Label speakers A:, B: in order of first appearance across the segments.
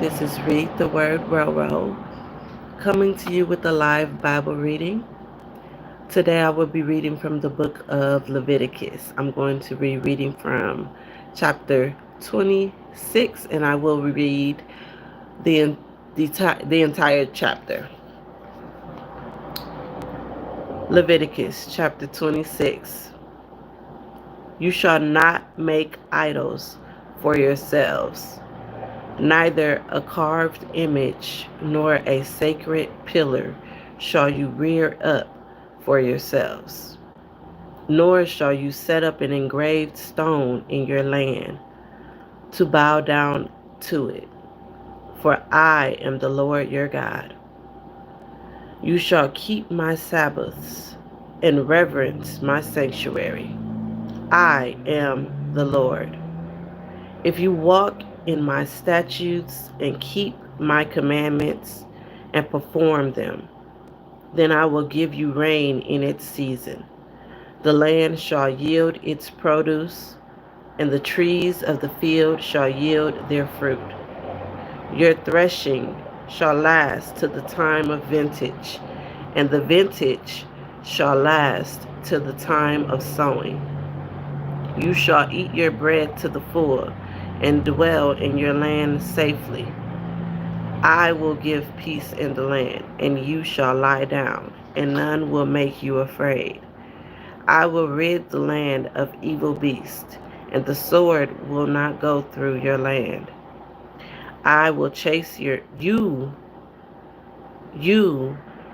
A: This is Read the Word RoRo, coming to you with a live Bible reading. Today I will be reading from the book of Leviticus. I'm going to be reading from chapter 26, and I will read the entire chapter. Leviticus chapter 26. You shall not make idols for yourselves, neither a carved image nor a sacred pillar shall you rear up for yourselves, nor shall you set up an engraved stone in your land to bow down to it, for I am the Lord your God. You shall keep my Sabbaths and reverence my sanctuary. I am the Lord. If you walk in my statutes and keep my commandments and perform them, then I will give you rain in its season. The land shall yield its produce, and the trees of the field shall yield their fruit. Your threshing shall last to the time of vintage, and the vintage shall last to the time of sowing. You shall eat your bread to the full, and dwell in your land safely. I will give peace in the land, and you shall lie down, and none will make you afraid. I will rid the land of evil beasts, and the sword will not go through your land. I will chase you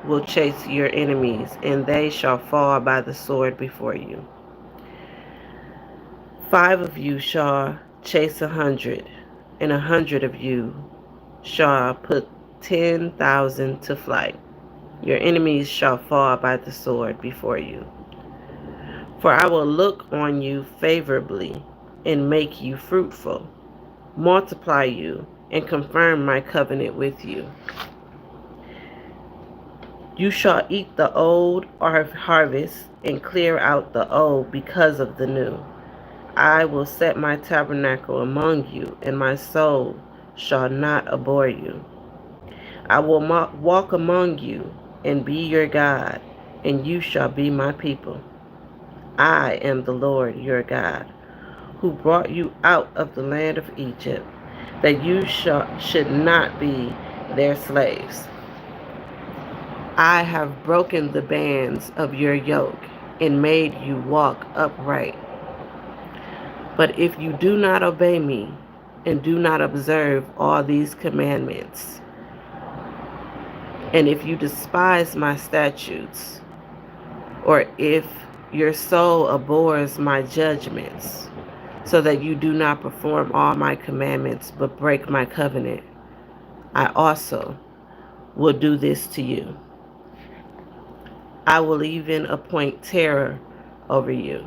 A: will chase your enemies, and they shall fall by the sword before you. 5 of you shall chase 100, and 100 of you shall put 10,000 to flight. Your enemies shall fall by the sword before you. For I will look on you favorably and make you fruitful, multiply you, and confirm my covenant with you. You shall eat the old harvest and clear out the old because of the new. I will set my tabernacle among you, and my soul shall not abhor you. I will walk among you and be your God, and you shall be my people. I am the Lord your God, who brought you out of the land of Egypt, that you should not be their slaves. I have broken the bands of your yoke and made you walk upright. But if you do not obey me and do not observe all these commandments, and if you despise my statutes, or if your soul abhors my judgments, so that you do not perform all my commandments but break my covenant, I also will do this to you. I will even appoint terror over you,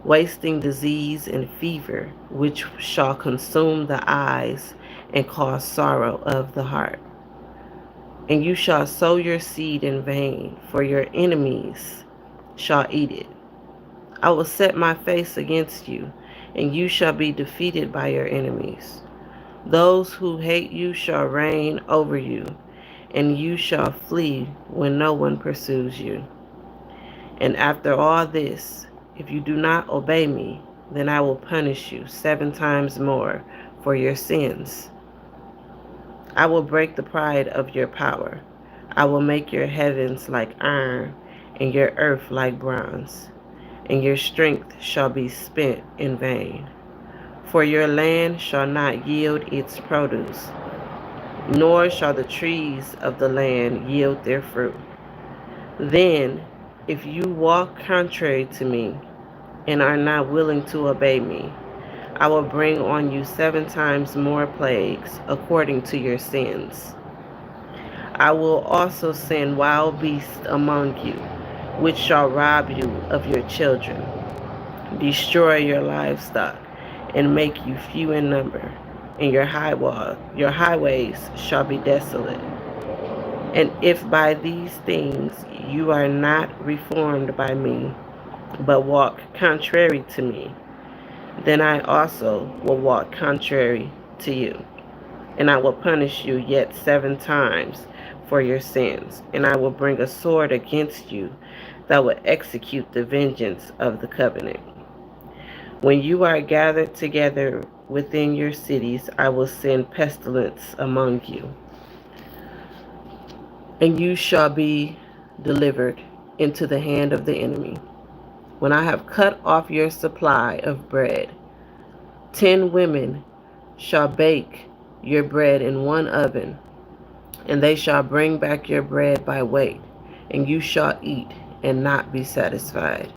A: wasting disease and fever, which shall consume the eyes and cause sorrow of the heart. And you shall sow your seed in vain, for your enemies shall eat it. I will set my face against you, and you shall be defeated by your enemies. Those who hate you shall reign over you, and you shall flee when no one pursues you. And after all this, if you do not obey me, then I will punish you 7 times more for your sins. I will break the pride of your power. I will make your heavens like iron and your earth like bronze, and your strength shall be spent in vain. For your land shall not yield its produce, nor shall the trees of the land yield their fruit. Then, if you walk contrary to me and are not willing to obey me, I will bring on you 7 times more plagues according to your sins. I will also send wild beasts among you, which shall rob you of your children, destroy your livestock, and make you few in number, and your highways shall be desolate. And if by these things you are not reformed by me, but walk contrary to me, then I also will walk contrary to you. and I will punish you yet 7 times for your sins, and I will bring a sword against you that will execute the vengeance of the covenant. When you are gathered together within your cities, I will send pestilence among you, and you shall be delivered into the hand of the enemy. When I have cut off your supply of bread, 10 women shall bake your bread in one oven, and they shall bring back your bread by weight, and you shall eat and not be satisfied.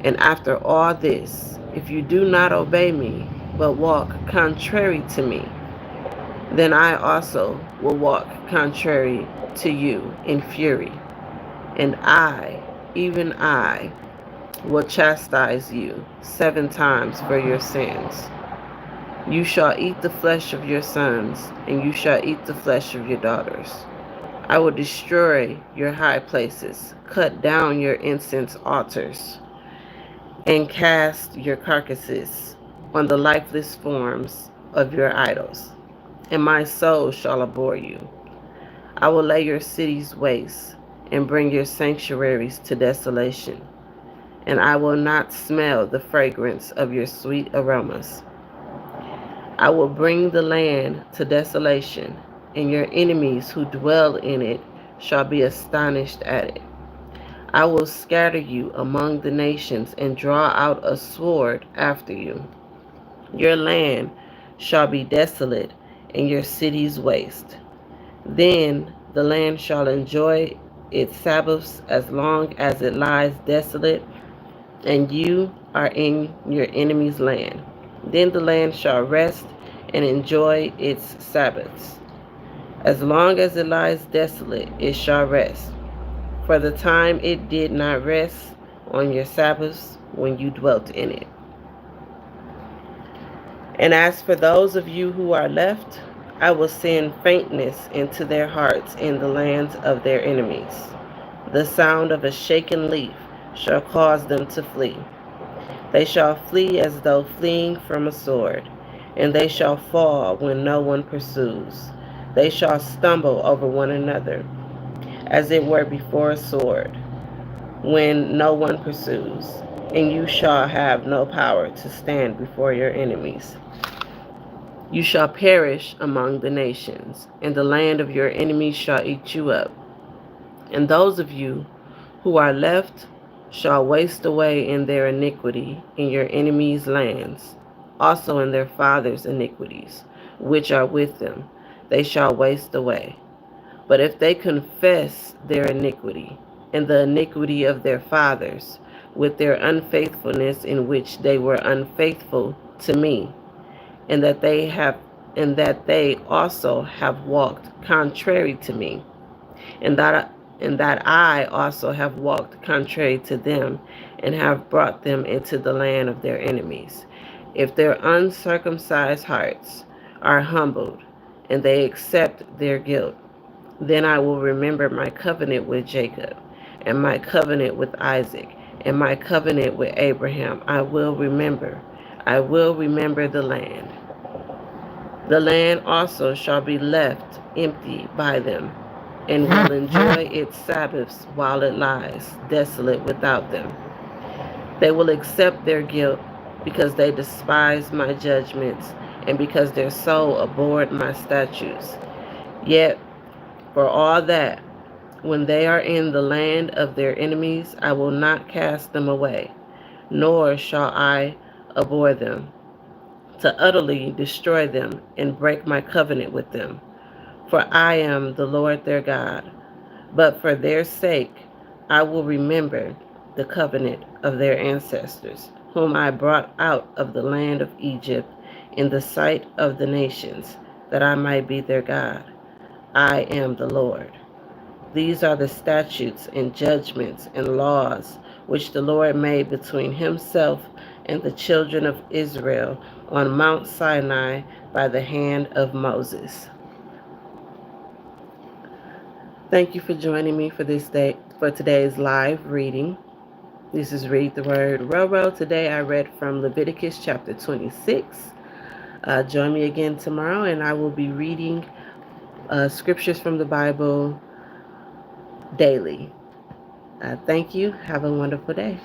A: And after all this, if you do not obey me, but walk contrary to me, then I also will walk contrary to you in fury, and I, even I, will chastise you 7 times for your sins. You shall eat the flesh of your sons, and you shall eat the flesh of your daughters. I will destroy your high places, cut down your incense altars, and cast your carcasses on the lifeless forms of your idols, and my soul shall abhor you. I will lay your cities waste and bring your sanctuaries to desolation, and I will not smell the fragrance of your sweet aromas. I will bring the land to desolation, and your enemies who dwell in it shall be astonished at it. I will scatter you among the nations and draw out a sword after you. Your land shall be desolate and your cities waste. Then the land shall enjoy its Sabbaths as long as it lies desolate and you are in your enemy's land. Then the land shall rest and enjoy its Sabbaths. As long as it lies desolate, it shall rest. For the time it did not rest on your Sabbaths when you dwelt in it. And as for those of you who are left, I will send faintness into their hearts in the lands of their enemies. The sound of a shaken leaf shall cause them to flee. They shall flee as though fleeing from a sword, and they shall fall when no one pursues. They shall stumble over one another, as it were before a sword, when no one pursues, and you shall have no power to stand before your enemies. You shall perish among the nations, and the land of your enemies shall eat you up. And those of you who are left shall waste away in their iniquity in your enemies' lands, also in their fathers' iniquities, which are with them. They shall waste away. But if they confess their iniquity and the iniquity of their fathers, with their unfaithfulness in which they were unfaithful to me, and that they also have walked contrary to me, and that I also have walked contrary to them, and have brought them into the land of their enemies. If their uncircumcised hearts are humbled, and they accept their guilt, then I will remember my covenant with Jacob, and my covenant with Isaac, and my covenant with Abraham. I will remember. I will remember the land. The land also shall be left empty by them, and will enjoy its Sabbaths while it lies desolate without them. They will accept their guilt because they despise my judgments, and because their soul abhorred my statutes. Yet, for all that, when they are in the land of their enemies, I will not cast them away, nor shall I abhor them, to utterly destroy them and break my covenant with them. For I am the Lord their God. But for their sake I will remember the covenant of their ancestors, whom I brought out of the land of Egypt in the sight of the nations, that I might be their God. I am the Lord. These are the statutes and judgments and laws which the Lord made between himself and the children of Israel on Mount Sinai by the hand of Moses. Thank you for joining me for today's live reading. This is Read the Word RoRo. Today I read from Leviticus chapter 26, Join me again tomorrow, and I will be reading scriptures from the Bible daily. Thank you. Have a wonderful day.